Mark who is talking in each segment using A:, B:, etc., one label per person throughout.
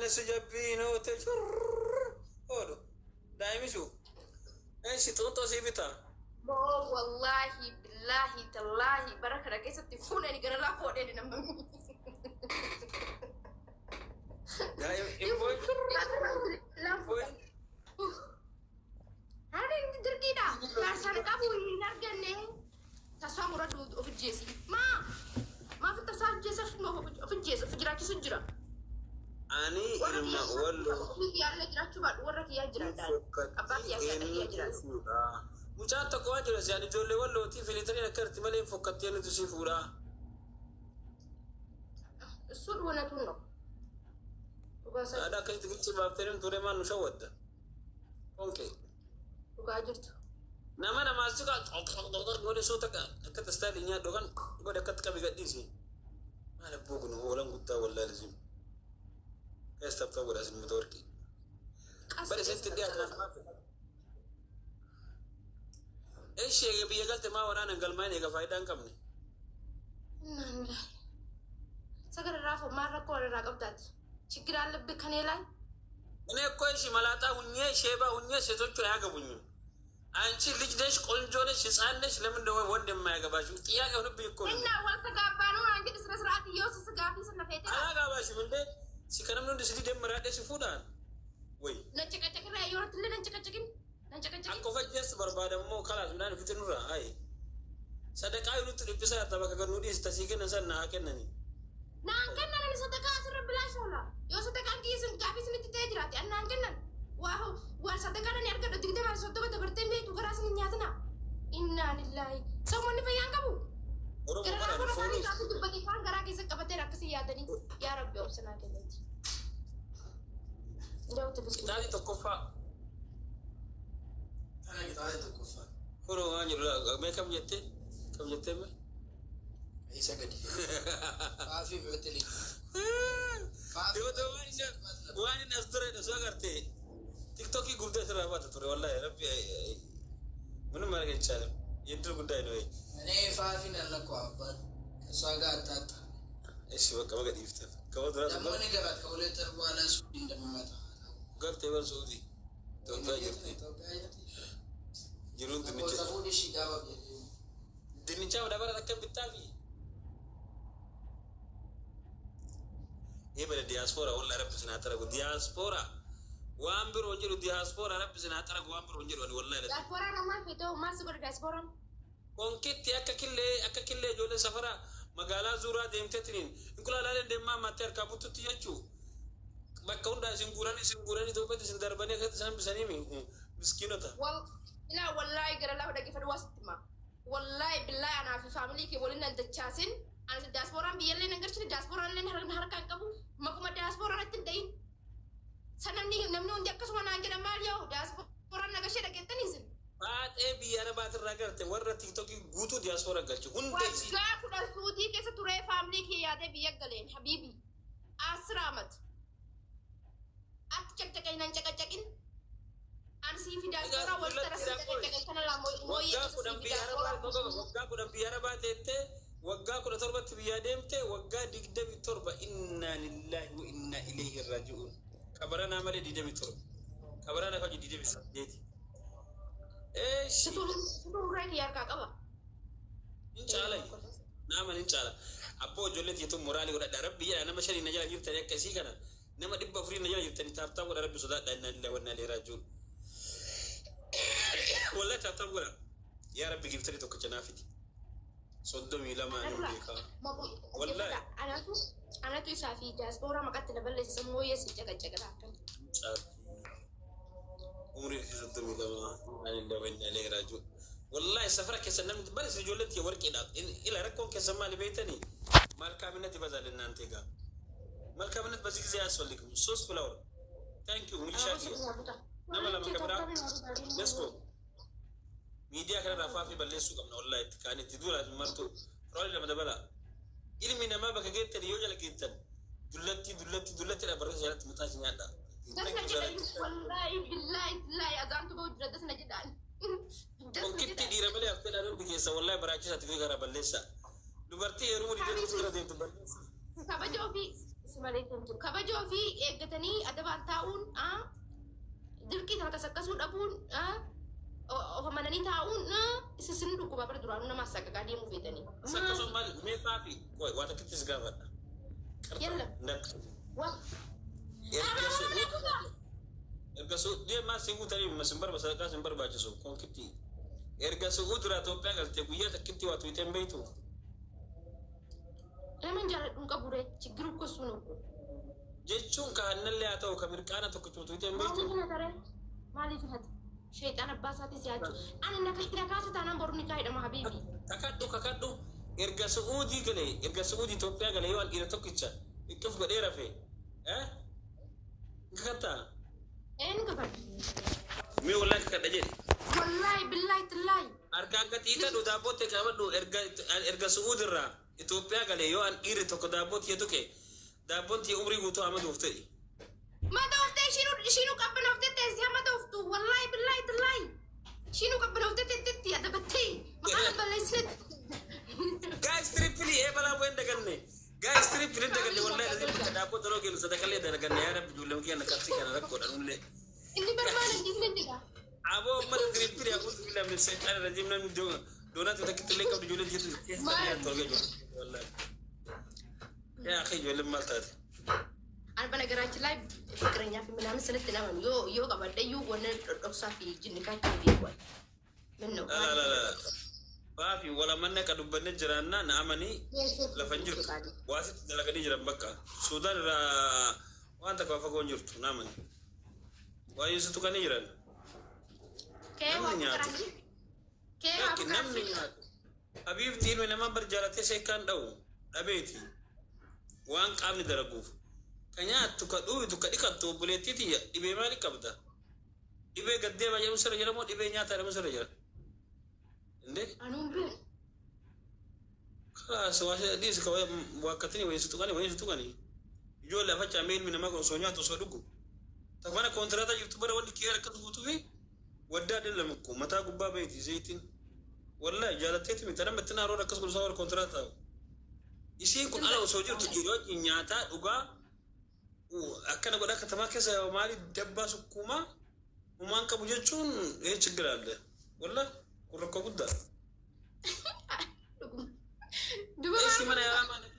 A: أنا سجبينه تشر هذا دائما شو إيش تونتو سيبتا
B: والله بالله تالله بركة كيس تفون أنا كنا لا فوق أنا نمبر
A: دائما إنفوي
B: هذا اللي تركيدا كاسر كابو ينرجعني تسمع مراد في الجيسي ما في تسمع جيسي في الجيسي في جراكي سجرا
A: أني إلما ولو
B: يا جراكي بعد ورك يا جرا أبغى يا جرا
A: mucaan tokko waan jiru asiin ijoollee wallooti filitanii akka irratti malee fokkattee nuti si fuudha.
B: Suud wana tunno.
A: Ada akkasitti gilchi baaftee ture maan nu shawwadda. Onkee.
B: Dhugaa jirtu.
A: Nama namaas jiru godhe soota akka tastaali nyaadhu kan godhe akkatti qabi gadhiisi. Maal abboo kun hoolan guddaa wallaalisiin. Keessatti ta'uu godha asin muta warqii. Bari isatti dhiyaatan. إيش يبي يقلت ما ورانا قلماني كفايدة كمني.
B: نعم. سكر الرافو مرة كور الرقبتات. شكرا على بكنيلا.
A: أنا كويس ملاتا ونيا شيبا ونيا ستوچو يا كبنيو. أنتي ليش كونجونش يسألنش لمن دوا ودم ما يكباشو. يا كانوا بيكون.
B: إننا والسقابانو عندي تسرسرات يوسف سقابي سنفتي.
A: أنا كباشو من ده. سكرم نون دسدي دم مراد سفودان. وي.
B: نجك رأي يورت لنا نجك.
A: Aku fajjas berbada mau kalah sebenarnya fitur nura, ay. Sedekah itu terpisah tapi kalau nudi stasiun nasan nah akan nani.
B: Nah kan nani sedekah asal belas shola. Yo sedekah kisun kapi sini tidak jerati. Nah kan nan. Wah sedekah nani harga detik dia masuk tuh kata bertembe itu keras nyata na. Inna lillahi. Semua ni payang kamu. Karena aku rasa ini aku tuh bagi kan gara kisah kabar rakyat ya tadi. Ya Rabbi opsi nak nanti. Jauh terus.
A: Tadi tokofa. Kurang aja lah, mereka menjadi, kamu jadi apa?
C: Isa gadi. Afi betul.
A: Tiba-tiba ini, wah ini nasdure naswa karte. TikTok ini guna serapa tu, wallah ya, Rabbi, mana mana yang cakap, itu guna ini.
C: Ini Fafi nala kuabat, swaga tata.
A: Siapa kamu gak diftar? Kamu terus.
C: Kamu ni kebat, kau lihat terbuana sudi dan mata.
A: Gak tebal sudi. Tuh aja. Jirun dinicha. Dinicha udah berada dekat betawi. Ini pada diaspora, Allah Rabbi senatara go diaspora. Wambir onjir diaspora Rabbi senatara go wambir onjir wallahi.
B: Diaspora nama itu masuk ke diaspora.
A: Kongkit ya akakille jole safara magala zura demtetrin. Inkula lalen demma mater kabutu tiyachu. Bakka unda singurani itu pada sindarbani kat sampai sini miskinota.
B: لا والله قال الله بدك يفرد واسط ما والله بالله أنا في فاميلي كي بقولنا أنت تشاسين أنا في الدياسبورا بيجي لنا نقرش الدياسبورا لنا نهار كان كابو ما كم الدياسبورا نتندين سنمني نمنون ديك كسوة نانجر ماليو دياسبورا نقرش لك تنيزن
A: بعد بيارا بعد الرجال تورّا تيك توك غوتو دياسبورا قالش هندسي
B: وجا كنا سودي كيس ترى فاميلي كي ياده بيجي قالين حبيبي أسرامت أتشك نانجكين Ansi fi diaspora wal terasa kana la moy
A: wagga ko dam biyara ba tete wagga ko torba tibiya demte wagga digdami torba inna lillahi wa inna ilayhi raji'un kabarana male digdami torba kabarana ko digdami sadeti
B: situl rek yar ka kaba
A: inshallah naman inshallah appo jolleti to morali ko da rabbi ya na mashari na jala yirta ne kasi kana nama dibba furi na jala yirta ni tabta ko da rabbi so da inna lillahi wa inna ilayhi raji'un والله تعتبر يا ربي جبت لي توك جنافتي صدمي لما نوليكا والله
B: أنا تو سافي جاسبورا ما قتنا بلش سمو يسجع جعجع
A: عمري صدمي لما أنا لوين عليه راجو والله سفرة كسرنا بس رجولتي ورك إلى ركون كسمة لبيتني مالك منتي بزال النانتيجا مالك منت بس زي أسفل لكم صوص فلاور thank you مليشاكي nama lama kamera let's go media kana rafa fi balle su gamna wallahi tikani tidula marto role da madabala ilmi na ma baka gete da yojal gitan dullati da barka jalat mutashi nyada
B: wallahi billahi azantu go dasna jidan
A: kitti dira bale afta da rubi ke sa wallahi baraki sa tifi gara balle sa dubarti eru di da tukra de to balle
B: sabajo fi Bismillahirrahmanirrahim. Kabajoo fi eeggatanii adabaan taa'uun dirqii kana kasakasuu dhabuun of amananii taa'uun isin dhukkuba bara duraanuu nama saqqaqaa deemuu feetanii.
A: Sakkasoo maal meeqaa fi waan akkattis gaafadha.
B: Yalla.
A: Erga deemaa si guutanii masin sadarkaa sin barbaachisu konkitti. Erga su'uu dura Itoophiyaa galtee guyyaa takkitti waa tuuteen beeytu.
B: Eman jaaladhuun qaburee chiggiru gosuun ogu.
A: Jechuun kaannallee haa ta'u ka mirqaana tokko tuuteen beeytu.
B: Maaliif hati? Sheexaan abbaa isaatis yaadu. Ani na kaasa taanaan boru ni kaa'edhama habiibi.
A: Kakadhu. Erga su'uudii galee erga su'uudii Itoophiyaa galee yoo dhiira tokkicha iqqif godhee rafee. Kakattaa.
B: Een kakadhu.
A: Mee wallahi kakadha jedhe.
B: Wallahi billahi tillahi.
A: Harkaan gatiita dhu daabbootee qabadhu erga su'uudirraa Itoophiyaa galee yoo an dhiire tokko daabbootee tuqe daabbootee umrii guutuu amaduuf ta'e.
B: Madooftee ishinu qabbanoftee teessee madooftu wallahi billahi tillahi. Ishinu qabbanoftee teetteetti adabattee maqaan balleessinetti.
A: Guys trippili balaa bu'een daganne. Guys trippili daganne wallahi lazim daabboot yeroo kennu sadaqalee daganne yaa rabbi ijoollee kiyya qabsii kana rakkoodhaan ullee.
B: Inni barbaada diinna jedha.
A: Abo mana trippili akuutu bila min seetaan rajim nan doonatu takkittillee qabdu ijoollee jiru keessatti tolga jiru wallahi. Yaa akhi ijoollee maal taate?
B: Alba negarachi lai fikranya fi minam senet naman yo kabadde yu wona doksa fi jinni ka ci bi ko menno
A: la baafi wala manne ka dubbanne jiranna na amani la fanjir wasit dalagadi jiran bakka sudan ra wanta ka fago njurtu na amani wa yusu to kan jiran
B: ke wa fikranya ke wa fikranya
A: habib tin me nama barjalate se kan daw dabeti wan qamni daraguf kanya tuka dikatto buletiti ibe mali kabda ibe gadde ba yamu sara jaramo ibe nyata ramu sara jara inde
B: anumbe
A: khas wasa dis ka wakati ni wesu tukani jo la facha mail mina mako sonya to sodugo takwana kontrata youtubera wandi kiyara kan gutuwi wadda dillam ko mata gubba bayti zaitin wallahi jalateti mitana matana ro rakas ko sawar kontrata isin kun ala sojirtu jiro nyata duga akkana godha katama keessa maali dabba sukkuma umaan qabu jechuun ችግር አለ wallahi kun rakkoo guddaa eessi mana yaalaa maaliif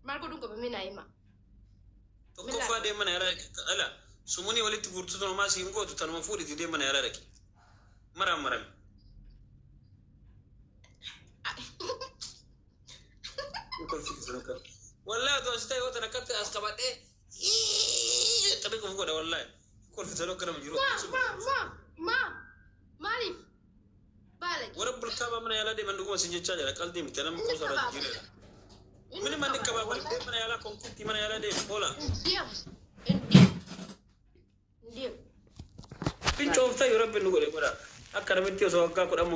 B: maal godhuun qaba mina hima
A: tokkoffaa deem mana yaalaa ala sumunii walitti guurtutu namaa siin gootu tanuma fuudhiti deem mana yaalaa dhaqi marame wallahi adoo asittaa yoo tana katte as qabadhee tabii kufu godha wallahi kolfisaroo kana jiru
B: maaliif baalaki
A: warra bulkaabaa mana yaalaa deeman dhuguma sin jechaa jira qalbii miti nama qoosarra jireera mini manni qabaa bari mana yaalaa konkutti mana yaalaa deemu oola
B: ndiyo
A: pincoofta yoo rabbi nu godhe godha akka namitti osoo waggaa kudhan